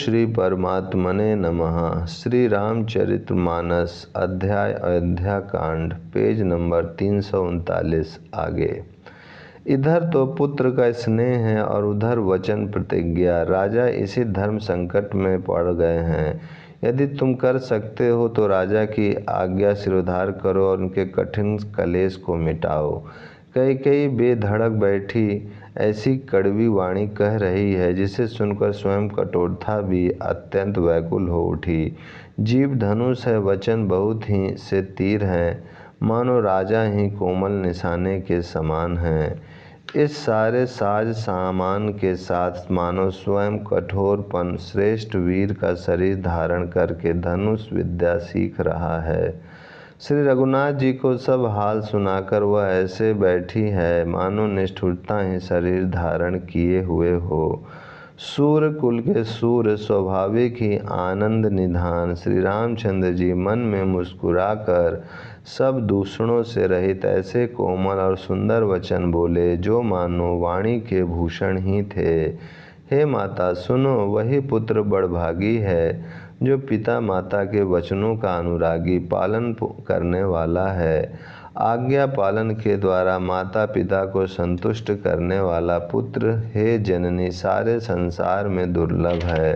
श्री परमात्मने नमः। श्री रामचरितमानस अध्याय अयोध्या कांड, पेज नंबर 339 आगे। इधर तो पुत्र का स्नेह है और उधर वचन प्रतिज्ञा। राजा इसी धर्म संकट में पड़ गए हैं। यदि तुम कर सकते हो तो राजा की आज्ञा सिरोधार करो और उनके कठिन कलेश को मिटाओ। कई बेधड़क बैठी ऐसी कड़वी वाणी कह रही है जिसे सुनकर स्वयं कठोरता भी अत्यंत व्याकुल हो उठी। जीव धनुष है, वचन बहुत ही से तीर हैं, मानो राजा ही कोमल निशाने के समान हैं। इस सारे साज सामान के साथ मानो स्वयं कठोरपन श्रेष्ठ वीर का शरीर धारण करके धनुष विद्या सीख रहा है। श्री रघुनाथ जी को सब हाल सुनाकर वह ऐसे बैठी है मानो निष्ठुरता ही शरीर धारण किए हुए हो। सूर्य कुल के सूर्य स्वाभाविक ही आनंद निधान श्री रामचंद्र जी मन में मुस्कुराकर सब दूषणों से रहित ऐसे कोमल और सुंदर वचन बोले जो मानो वाणी के भूषण ही थे। हे माता सुनो, वही पुत्र बड़भागी है जो पिता माता के वचनों का अनुरागी पालन करने वाला है। आज्ञा पालन के द्वारा माता पिता को संतुष्ट करने वाला पुत्र हे जननी सारे संसार में दुर्लभ है।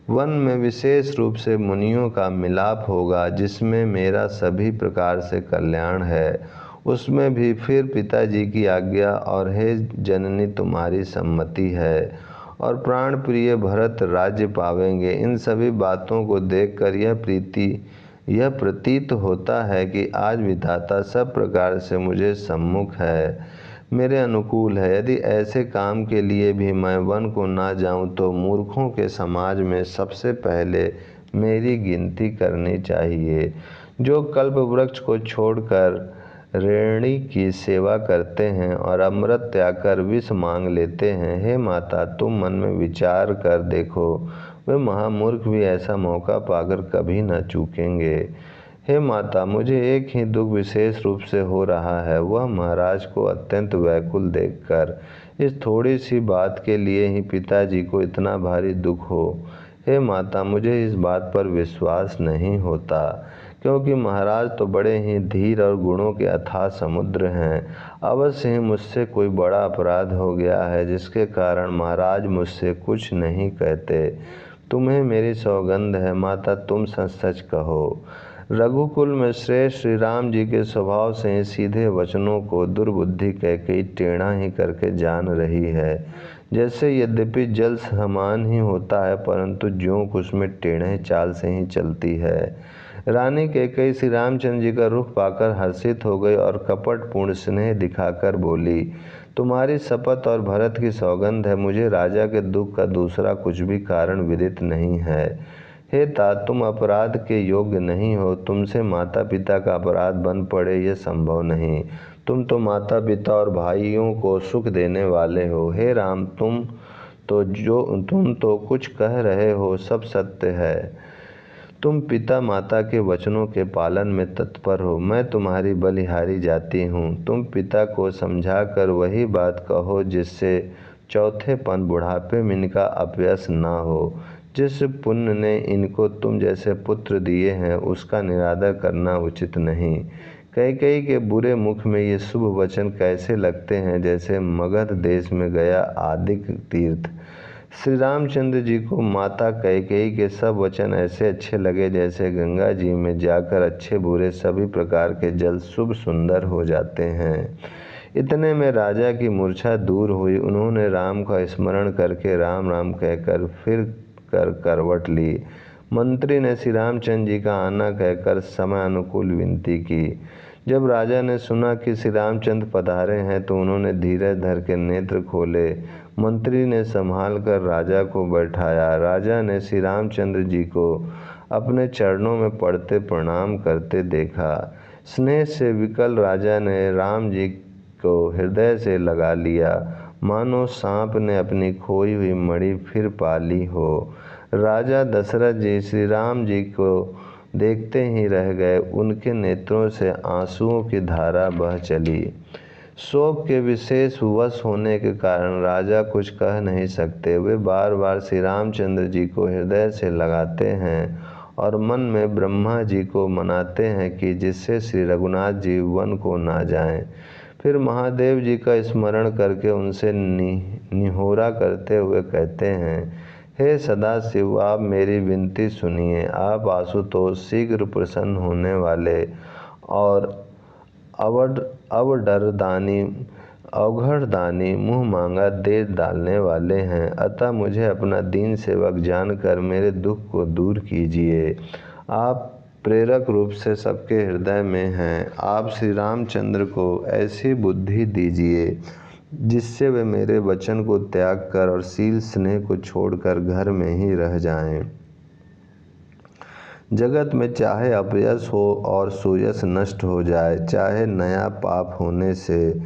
वन में विशेष रूप से मुनियों का मिलाप होगा जिसमें मेरा सभी प्रकार से कल्याण है, उसमें भी फिर पिताजी की आज्ञा और हे जननी तुम्हारी सम्मति है और प्राण प्रिय भरत राज्य पावेंगे। इन सभी बातों को देखकर यह प्रतीत होता है कि आज विधाता सब प्रकार से मुझे सम्मुख है, मेरे अनुकूल है। यदि ऐसे काम के लिए भी मैं वन को ना जाऊं तो मूर्खों के समाज में सबसे पहले मेरी गिनती करनी चाहिए, जो कल्प वृक्ष को छोड़कर रेणी की सेवा करते हैं और अमृत त्याग कर विष मांग लेते हैं। हे माता तुम मन में विचार कर देखो, वे महामूर्ख भी ऐसा मौका पाकर कभी न चूकेंगे। हे माता मुझे एक ही दुख विशेष रूप से हो रहा है, वह महाराज को अत्यंत व्याकुल देखकर। इस थोड़ी सी बात के लिए ही पिताजी को इतना भारी दुख हो। हे माता मुझे इस बात पर विश्वास नहीं होता, क्योंकि महाराज तो बड़े ही धीर और गुणों के अथाह समुद्र हैं। अवश्य ही मुझसे कोई बड़ा अपराध हो गया है जिसके कारण महाराज मुझसे कुछ नहीं कहते। तुम्हें मेरी सौगंध है माता, तुम सच सच कहो। रघुकुल में श्रेष्ठ श्री राम जी के स्वभाव से ही सीधे वचनों को दुर्बुद्धि कई टेढ़ा ही करके जान रही है। जैसे यद्यपि जल समान ही होता है परंतु ज्यों उसमें टेढ़े चाल से ही चलती है। रानी कैकेयी श्री रामचंद्र जी का रुख पाकर हर्षित हो गई और कपटपूर्ण स्नेह दिखाकर बोली, तुम्हारी शपथ और भरत की सौगंध है, मुझे राजा के दुख का दूसरा कुछ भी कारण विदित नहीं है। हे तात तुम अपराध के योग्य नहीं हो, तुमसे माता पिता का अपराध बन पड़े यह संभव नहीं। तुम तो माता पिता और भाइयों को सुख देने वाले हो। हे राम तुम तो कुछ कह रहे हो सब सत्य है। तुम पिता माता के वचनों के पालन में तत्पर हो, मैं तुम्हारी बलिहारी जाती हूँ। तुम पिता को समझाकर वही बात कहो जिससे चौथेपन बुढ़ापे में इनका अपयश ना हो। जिस पुण्य ने इनको तुम जैसे पुत्र दिए हैं उसका निरादर करना उचित नहीं। कैकेयी के बुरे मुख में ये शुभ वचन कैसे लगते हैं जैसे मगध देश में गया आदिक तीर्थ। श्री रामचंद्र जी को माता कैकेयी के सब वचन ऐसे अच्छे लगे जैसे गंगा जी में जाकर अच्छे बुरे सभी प्रकार के जल शुभ सुंदर हो जाते हैं। इतने में राजा की मूर्छा दूर हुई। उन्होंने राम का स्मरण करके राम राम कहकर फिर करवट ली। मंत्री ने श्री रामचंद्र जी का आना कहकर समय अनुकूल विनती की। जब राजा ने सुना कि श्री रामचंद्र पधारे हैं तो उन्होंने धीरज धर के नेत्र खोले। मंत्री ने संभाल कर राजा को बैठाया। राजा ने श्री रामचंद्र जी को अपने चरणों में पड़ते प्रणाम करते देखा। स्नेह से विकल राजा ने राम जी को हृदय से लगा लिया, मानो सांप ने अपनी खोई हुई मणि फिर पा ली हो। राजा दशरथ जी श्री राम जी को देखते ही रह गए, उनके नेत्रों से आंसुओं की धारा बह चली। शोक के विशेष वश होने के कारण राजा कुछ कह नहीं सकते। वे बार बार श्री रामचंद्र जी को हृदय से लगाते हैं और मन में ब्रह्मा जी को मनाते हैं कि जिससे श्री रघुनाथ जी वन को ना जाएं। फिर महादेव जी का स्मरण करके उनसे निहोरा करते हुए कहते हैं, हे सदाशिव, आप मेरी विनती सुनिए। आप आशुतोष शीघ्र प्रसन्न होने वाले और अवघड़दानी मुँह मांगा दे डालने वाले हैं, अतः मुझे अपना दीन सेवक जानकर मेरे दुख को दूर कीजिए। आप प्रेरक रूप से सबके हृदय में हैं। आप श्री रामचंद्र को ऐसी बुद्धि दीजिए जिससे वे मेरे वचन को त्याग कर और शील स्नेह को छोड़कर घर में ही रह जाएं। जगत में चाहे अपयश हो और सुयश नष्ट हो जाए, चाहे नया पाप होने से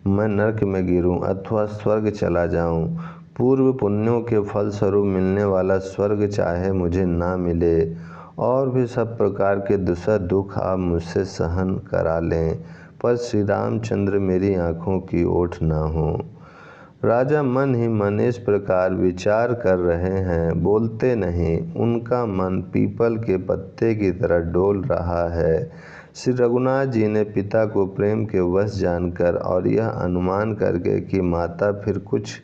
मैं नरक में गिरूं अथवा स्वर्ग चला जाऊं, पूर्व पुण्यों के फलस्वरूप मिलने वाला स्वर्ग चाहे मुझे ना मिले, और भी सब प्रकार के दुसह दुख आप मुझसे सहन करा लें, पर श्री रामचंद्र मेरी आँखों की ओट ना हो। राजा मन ही मन इस प्रकार विचार कर रहे हैं, बोलते नहीं। उनका मन पीपल के पत्ते की तरह डोल रहा है। श्री रघुनाथ जी ने पिता को प्रेम के वश जानकर और यह अनुमान करके कि माता फिर कुछ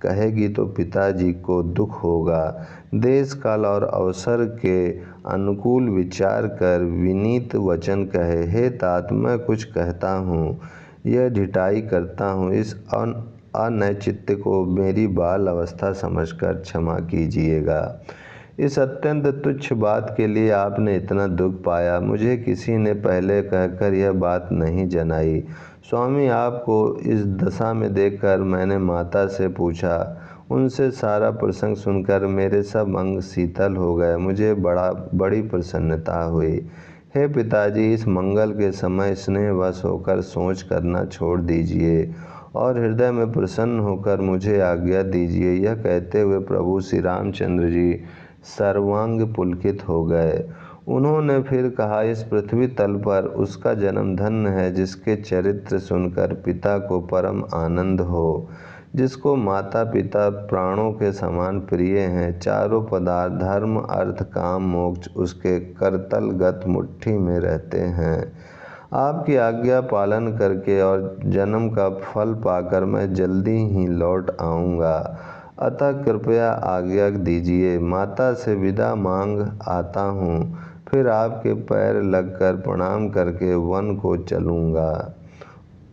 कहेगी तो पिताजी को दुख होगा, देश काल और अवसर के अनुकूल विचार कर विनीत वचन कहे, हे तात, मैं कुछ कहता हूँ, यह ढिठाई करता हूँ, इस अनैचित्य को मेरी बाल अवस्था समझकर क्षमा कीजिएगा। इस अत्यंत तुच्छ बात के लिए आपने इतना दुख पाया, मुझे किसी ने पहले कहकर यह बात नहीं जनाई। स्वामी, आपको इस दशा में देखकर मैंने माता से पूछा। उनसे सारा प्रसंग सुनकर मेरे सब अंग शीतल हो गए। मुझे बड़ी प्रसन्नता हुई। हे पिताजी, इस मंगल के समय स्नेहवश होकर सोच करना छोड़ दीजिए और हृदय में प्रसन्न होकर मुझे आज्ञा दीजिए। यह कहते हुए प्रभु श्री रामचंद्र जी सर्वांग पुलकित हो गए। उन्होंने फिर कहा, इस पृथ्वी तल पर उसका जन्म धन्य है जिसके चरित्र सुनकर पिता को परम आनंद हो, जिसको माता पिता प्राणों के समान प्रिय हैं। चारों पदार्थ धर्म अर्थ काम मोक्ष उसके करतलगत मुट्ठी में रहते हैं। आपकी आज्ञा पालन करके और जन्म का फल पाकर मैं जल्दी ही लौट आऊँगा, अतः कृपया आज्ञा दीजिए। माता से विदा मांग आता हूँ, फिर आपके पैर लगकर प्रणाम करके वन को चलूँगा।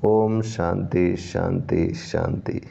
ओम शांति शांति शांति।